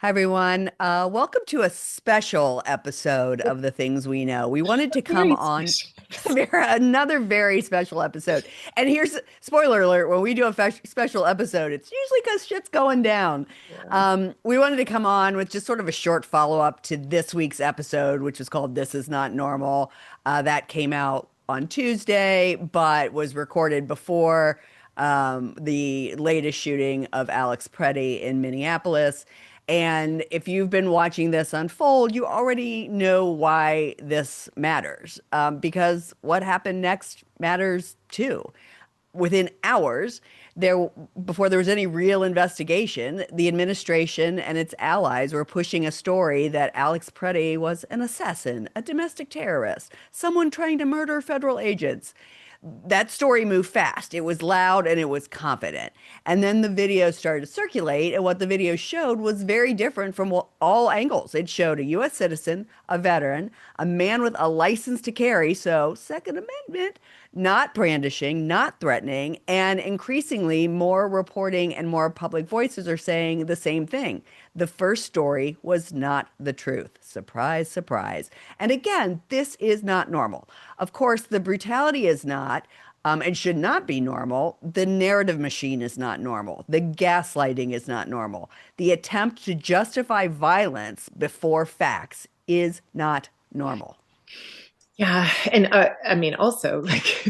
Hi, everyone. Welcome to a special episode of The Things We Know. We wanted to come Very on special. another very special episode. And here's spoiler alert, when we do a special episode, it's usually because shit's going down. Yeah. We wanted to come on with just sort of a short follow-up to this week's episode, which was called This Is Not Normal. That came out on Tuesday, but was recorded before the latest shooting of Alex Preddy in Minneapolis. And if you've been watching this unfold, you already know why this matters, because what happened next matters too. Within hours, there before there was any real investigation, the administration and its allies were pushing a story that Alex Preddy was an assassin, a domestic terrorist, someone trying to murder federal agents. That story moved fast. It was loud and it was confident. And then the video started to circulate, and what the video showed was very different from all angles. It showed a U.S. citizen, a veteran, a man with a license to carry, so Second Amendment, not brandishing, not threatening, and increasingly more reporting and more public voices are saying the same thing. The first story was not the truth. Surprise, surprise. And again, this is not normal. Of course, the brutality is not, and should not be normal. The narrative machine is not normal. The gaslighting is not normal. The attempt to justify violence before facts is not normal. Yeah. And I mean, also, like,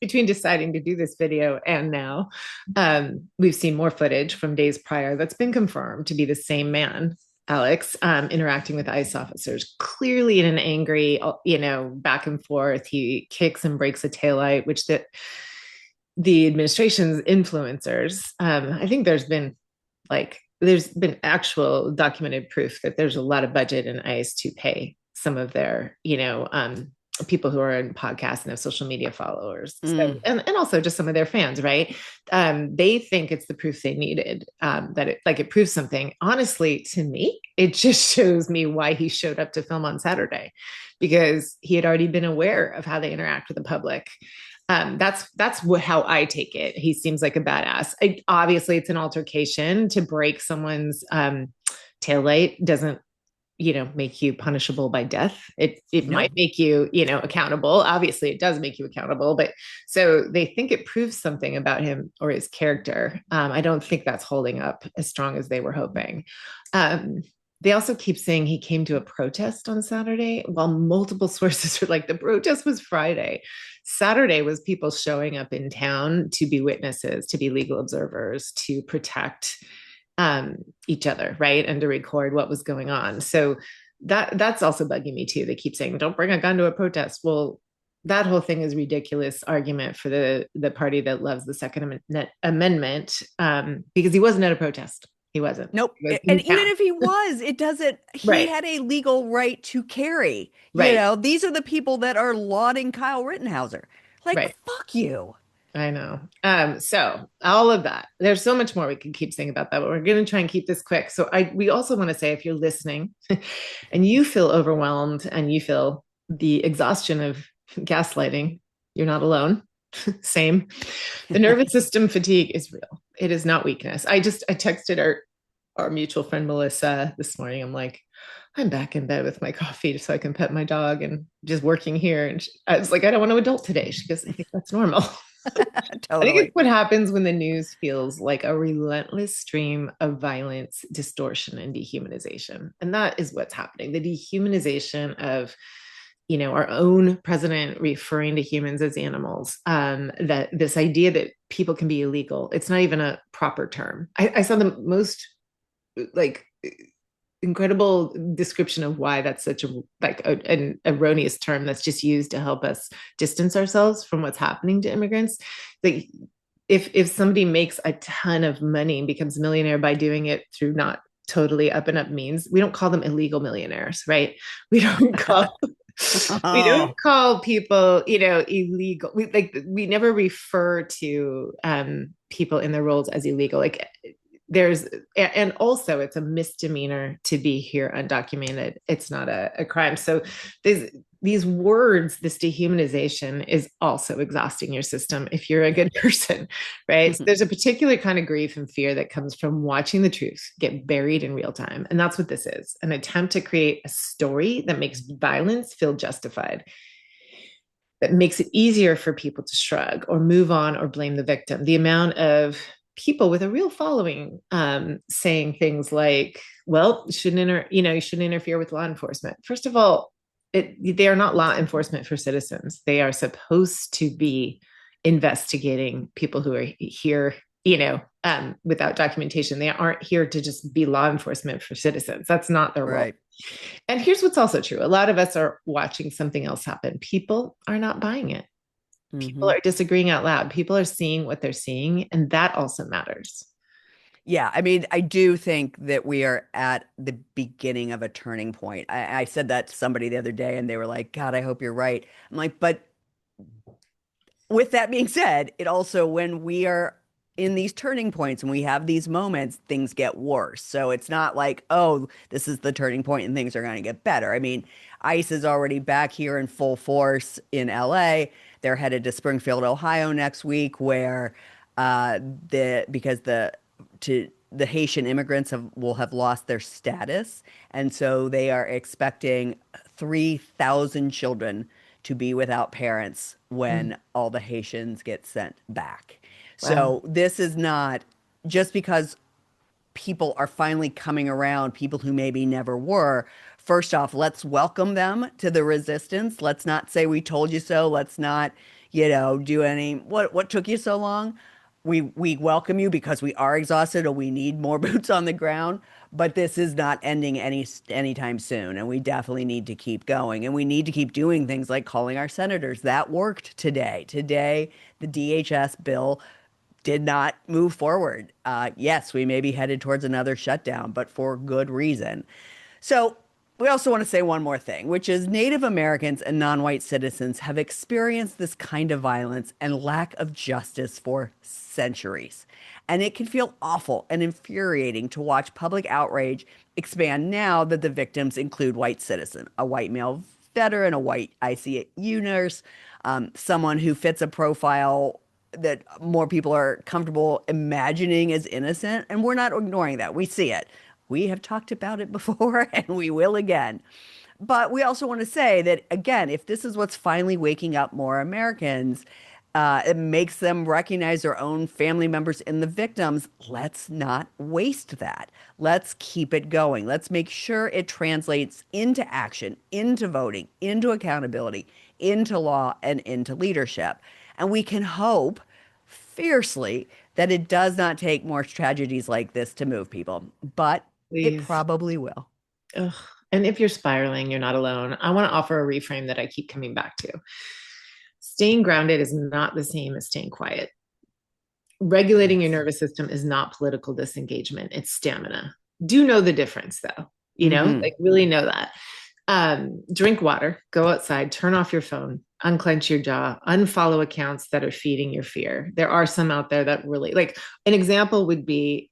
between deciding to do this video and now, we've seen more footage from days prior that's been confirmed to be the same man, Alex, interacting with ICE officers, clearly in an angry, back and forth. He kicks and breaks a taillight, which the administration's influencers, I think there's been actual documented proof that there's a lot of budget in ICE to pay some of their, people who are in podcasts and have social media followers. So, Mm. and also just some of their fans, right? They think it's the proof they needed, that it proves something. Honestly, to me, it just shows me why he showed up to film on Saturday, because he had already been aware of how they interact with the public. How I take it. He seems like a badass. Obviously, it's an altercation. To break someone's taillight doesn't, make you punishable by death. It No. might make you, accountable. Obviously, it does make you accountable. But so they think it proves something about him or his character. I don't think that's holding up as strong as they were hoping. They also keep saying he came to a protest on Saturday, while multiple sources are like, the protest was Friday. Saturday was people showing up in town to be witnesses, to be legal observers, to protect each other, right? And to record what was going on. So that's also bugging me too. They keep saying, don't bring a gun to a protest. Well, that whole thing is ridiculous argument for the party that loves the Second Amendment, because he wasn't at a protest. He wasn't. Nope. He was And in even town. if he was, it doesn't, he Right. had a legal right to carry. Right. These are the people that are lauding Kyle Rittenhauser. Like, Right. fuck you. I know. So all of that, there's so much more we can keep saying about that, but we're going to try and keep this quick. So we also want to say, if you're listening and you feel overwhelmed and you feel the exhaustion of gaslighting, you're not alone. Same. The nervous system fatigue is real. It is not weakness. I texted our mutual friend Melissa this morning. I'm like, I'm back in bed with my coffee so I can pet my dog and just working here. And I was like, I don't want to adult today. She goes, I think that's normal. I think it's Totally. what happens when the news feels like a relentless stream of violence, distortion, and dehumanization. And that is what's happening. The dehumanization of, our own president referring to humans as animals. That this idea that people can be illegal, it's not even a proper term. I saw the most like incredible description of why that's such an erroneous term that's just used to help us distance ourselves from what's happening to immigrants. Like, if somebody makes a ton of money and becomes a millionaire by doing it through not totally up and up means, we don't call them illegal millionaires, right? We don't call we don't Oh, call people, illegal. We never refer to people in their roles as illegal. Like, and also it's a misdemeanor to be here undocumented. It's not a crime. So there's these words, this dehumanization is also exhausting your system if you're a Yeah. good person, right? So there's a particular kind of grief and fear that comes from watching the truth get buried in real time. And that's what this is, an attempt to create a story that makes violence feel justified, that makes it easier for people to shrug or move on or blame the victim. The amount of people with a real following saying things like, well, you shouldn't interfere with law enforcement. First of all, they are not law enforcement for citizens. They are supposed to be investigating people who are here, without documentation. They aren't here to just be law enforcement for citizens. That's not their role. Right. And here's what's also true. A lot of us are watching something else happen. People are not buying it. People Hmm. are disagreeing out loud. People are seeing what they're seeing, and that also matters. Yeah, I mean, I do think that we are at the beginning of a turning point. I said that to somebody the other day, and they were like, God, I hope you're right. I'm like, but with that being said, it also, when we are in these turning points and we have these moments, things get worse. So it's not like, oh, this is the turning point and things are going to get better. I mean, ICE is already back here in full force in LA. They're headed to Springfield, Ohio next week, where because the Haitian immigrants will have lost their status, and so they are expecting 3,000 children to be without parents Mm. when all the Haitians get sent back. Wow. So this is not just because people are finally coming around, people who maybe never were. First off, let's welcome them to the resistance. Let's not say we told you so. Let's not, do any what took you so long? We welcome you because we are exhausted or we need more boots on the ground, but this is not ending anytime soon, and we definitely need to keep going, and we need to keep doing things like calling our senators. That worked today. Today, the DHS bill did not move forward. Yes, we may be headed towards another shutdown, but for good reason. So, we also want to say one more thing, which is Native Americans and non-white citizens have experienced this kind of violence and lack of justice for centuries. And it can feel awful and infuriating to watch public outrage expand now that the victims include white citizen, a white male veteran, a white ICU nurse, someone who fits a profile that more people are comfortable imagining as innocent. And we're not ignoring that. We see it. We have talked about it before and we will again. But we also want to say that, again, if this is what's finally waking up more Americans, it makes them recognize their own family members in the victims. Let's not waste that. Let's keep it going. Let's make sure it translates into action, into voting, into accountability, into law, and into leadership. And we can hope fiercely that it does not take more tragedies like this to move people, but it Please. probably will. Ugh. And if you're spiraling, you're not alone. I want to offer a reframe that I keep coming back to. Staying grounded is not the same as staying quiet. Regulating your Yes. nervous system is not political disengagement, it's stamina. Do know the difference though, Hmm. like really know that. Drink water, go outside, turn off your phone, unclench your jaw, unfollow accounts that are feeding your fear. There are some out there that really, like, an example would be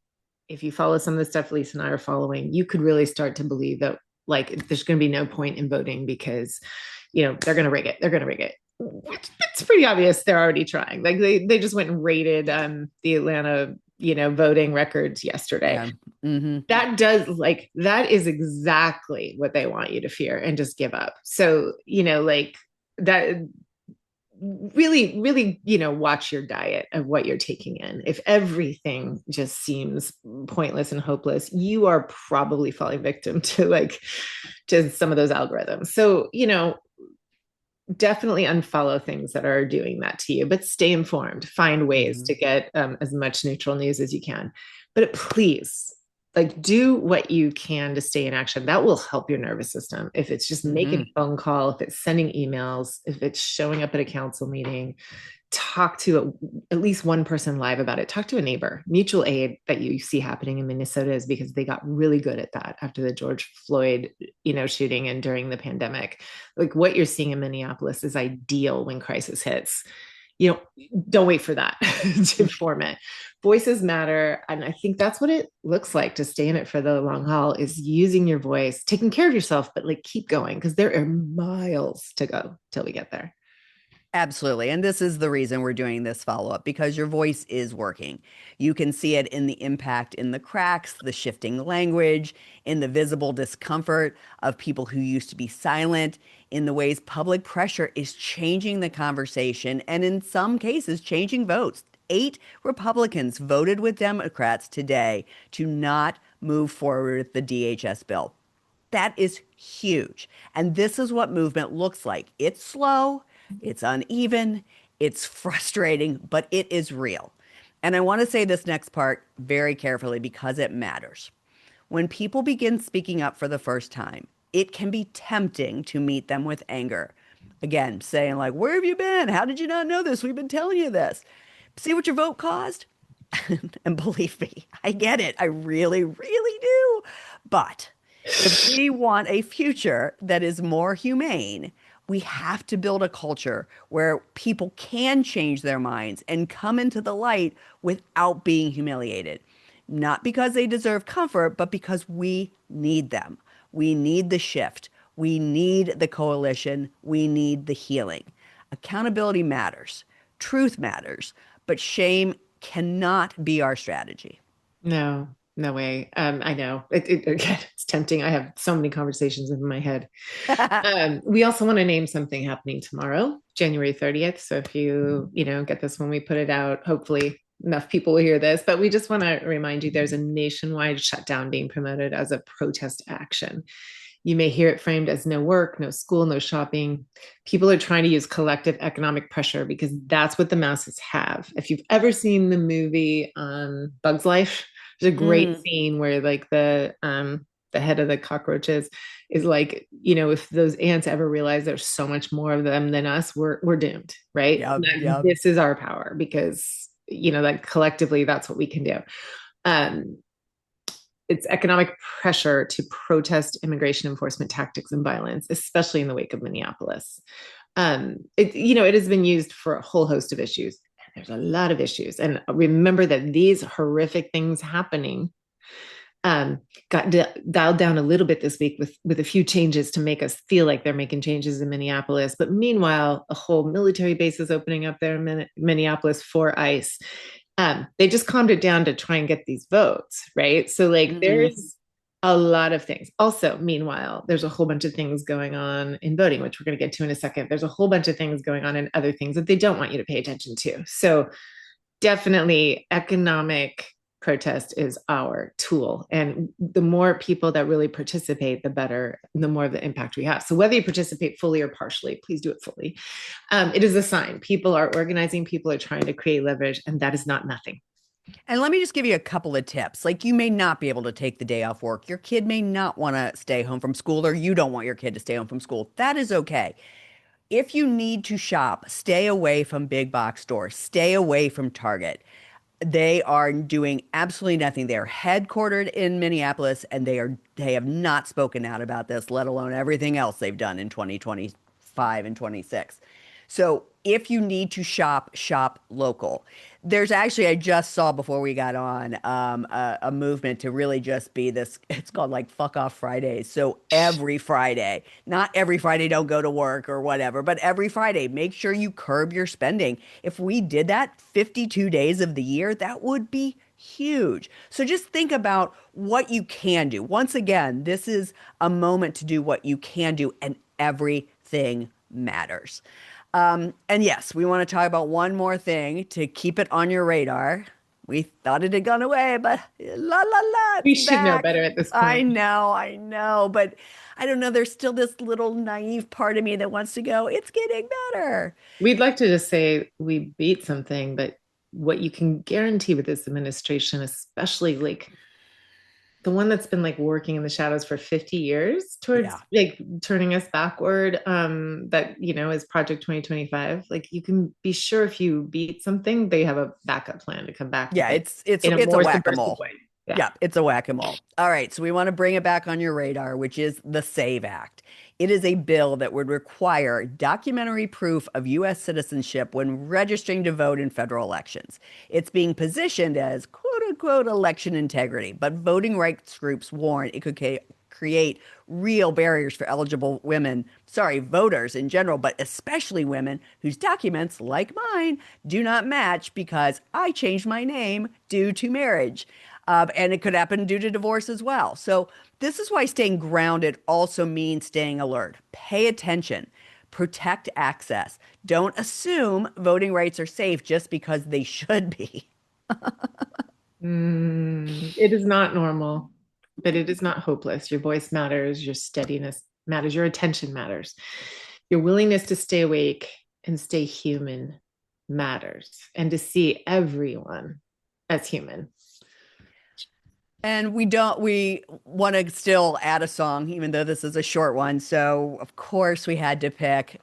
if you follow some of the stuff Lisa and I are following, you could really start to believe that, like, there's going to be no point in voting because, they're going to rig it. They're going to rig it. It's pretty obvious they're already trying. Like they just went and raided the Atlanta, voting records yesterday. Yeah. Hmm. That is exactly what they want you to fear and just give up. So, like that, really, really, watch your diet of what you're taking in. If everything just seems pointless and hopeless, you are probably falling victim to some of those algorithms. So, definitely unfollow things that are doing that to you, but stay informed, find ways Hmm. to get as much neutral news as you can. But please, like, do what you can to stay in action. That will help your nervous system. If it's just making Hmm. a phone call, if it's sending emails, if it's showing up at a council meeting, talk to at least one person live about it. Talk to a neighbor. Mutual aid that you see happening in Minnesota is because they got really good at that after the George Floyd, shooting and during the pandemic. Like what you're seeing in Minneapolis is ideal when crisis hits. don't wait for that to form it. Voices matter. And I think that's what it looks like to stay in it for the long haul, is using your voice, taking care of yourself, but like keep going, because there are miles to go till we get there. Absolutely. And this is the reason we're doing this follow up because your voice is working. You can see it in the impact in the cracks, the shifting language, in the visible discomfort of people who used to be silent, in the ways public pressure is changing the conversation, and in some cases, changing votes. 8 Republicans voted with Democrats today to not move forward with the DHS bill. That is huge. And this is what movement looks like. It's slow, it's uneven, it's frustrating, but it is real. And I want to say this next part very carefully because it matters. When people begin speaking up for the first time, it can be tempting to meet them with anger. Again, saying, like, where have you been? How did you not know this? We've been telling you this. See what your vote caused? And believe me, I get it. I really, really do. But if we want a future that is more humane, we have to build a culture where people can change their minds and come into the light without being humiliated. Not because they deserve comfort, but because we need them. We need the shift. We need the coalition. We need the healing. Accountability matters. Truth matters. But shame cannot be our strategy. No, no way. I know again, it's tempting. I have so many conversations in my head. We also want to name something happening tomorrow, January 30th. So if you get this when we put it out, hopefully enough people will hear this, but we just want to remind you there's a nationwide shutdown being promoted as a protest action. You may hear it framed as no work, no school, no shopping. People are trying to use collective economic pressure because that's what the masses have. If you've ever seen the movie Bug's Life, there's a great Mm, scene where like the head of the cockroaches is like, if those ants ever realize there's so much more of them than us, we're doomed, right? yep, yep. This is our power because like collectively that's what we can do. Um, it's economic pressure to protest immigration enforcement tactics and violence, especially in the wake of Minneapolis. It has been used for a whole host of issues. There's a lot of issues, and remember that these horrific things happening got dialed down a little bit this week with a few changes to make us feel like they're making changes in Minneapolis. But meanwhile, a whole military base is opening up there in Minneapolis for ICE. They just calmed it down to try and get these votes, right? So like Mhm. there's a lot of things. Also, meanwhile, there's a whole bunch of things going on in voting, which we're going to get to in a second. There's a whole bunch of things going on in other things that they don't want you to pay attention to. So definitely economic protest is our tool. And the more people that really participate, the better, the more of the impact we have. So whether you participate fully or partially, please do it fully. It is a sign. People are organizing, people are trying to create leverage, and that is not nothing. And let me just give you a couple of tips. Like, you may not be able to take the day off work. Your kid may not want to stay home from school, or you don't want your kid to stay home from school. That is okay. If you need to shop, stay away from big box stores, stay away from Target. They are doing absolutely nothing. They are headquartered in Minneapolis, and they have not spoken out about this, let alone everything else they've done in 2025 and 26. So if you need to shop, shop local. There's actually, I just saw before we got on, a movement to really just be this, it's called like fuck off Fridays. So every Friday, not every Friday don't go to work or whatever, but every Friday, make sure you curb your spending. If we did that 52 days of the year, that would be huge. So just think about what you can do. Once again, this is a moment to do what you can do, and everything matters. And yes, we want to talk about one more thing to keep it on your radar. We thought it had gone away, but la la la, We it's should know back. better at this point. I know, but I don't know. There's still this little naive part of me that wants to go, it's getting better. We'd like to just say we beat something, but what you can guarantee with this administration, especially like the one that's been like working in the shadows for 50 years towards Yeah. like turning us backward, that is Project 2025. Like you can be sure if you beat something, they have a backup plan to come back with Yeah, it it's in a it's a more subversive whack-a-mole. way. Yeah. Yeah, it's a whack-a-mole. All right, so we want to bring it back on your radar, which is the SAVE Act. It is a bill that would require documentary proof of U.S. citizenship when registering to vote in federal elections. It's being positioned as quote unquote election integrity, but voting rights groups warn it could create real barriers for eligible women, sorry, voters in general, but especially women whose documents, like mine, do not match because I changed my name due to marriage. And it could happen due to divorce as well. So, this is why staying grounded also means staying alert. Pay attention, protect access. Don't assume voting rights are safe just because they should be. It is not normal, but it is not hopeless. Your voice matters, your steadiness matters, your attention matters. Your willingness to stay awake and stay human matters, and to see everyone as human. And we want to still add a song, even though this is a short one. So, of course, we had to pick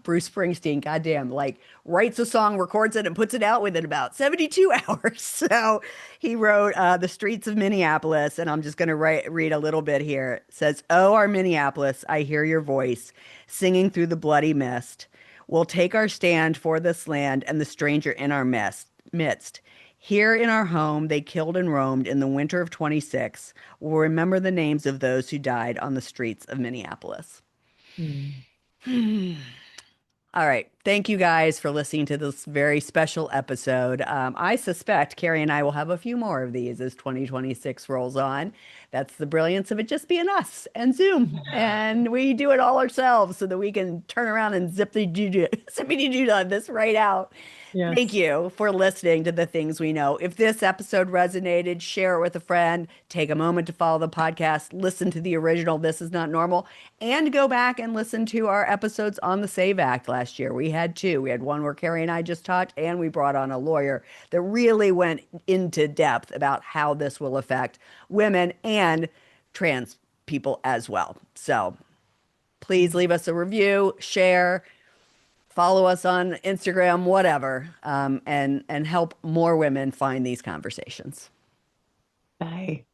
Bruce Springsteen. Goddamn, like writes a song, records it, and puts it out within about 72 hours. So, he wrote The Streets of Minneapolis. And I'm just going to read a little bit here. It says, "Oh, our Minneapolis, I hear your voice singing through the bloody mist. We'll take our stand for this land and the stranger in our midst. Here in our home, they killed and roamed in the winter of 26. We'll remember the names of those who died on the streets of Minneapolis." Mm. All right. Thank you guys for listening to this very special episode. I suspect Carrie and I will have a few more of these as 2026 rolls on. That's the brilliance of it just being us and Zoom. And we do it all ourselves so that we can turn around and zippity doo on this right out. Thank Yes. you for listening to the things we know. If this episode resonated, share it with a friend. Take a moment to follow the podcast, listen to the original This Is Not Normal, and go back and listen to our episodes on the SAVE Act last year. We had two. We had one where Carrie and I just talked, and we brought on a lawyer that really went into depth about how this will affect women and trans people as well. So please leave us a review, share, follow us on Instagram, whatever, and help more women find these conversations. Bye.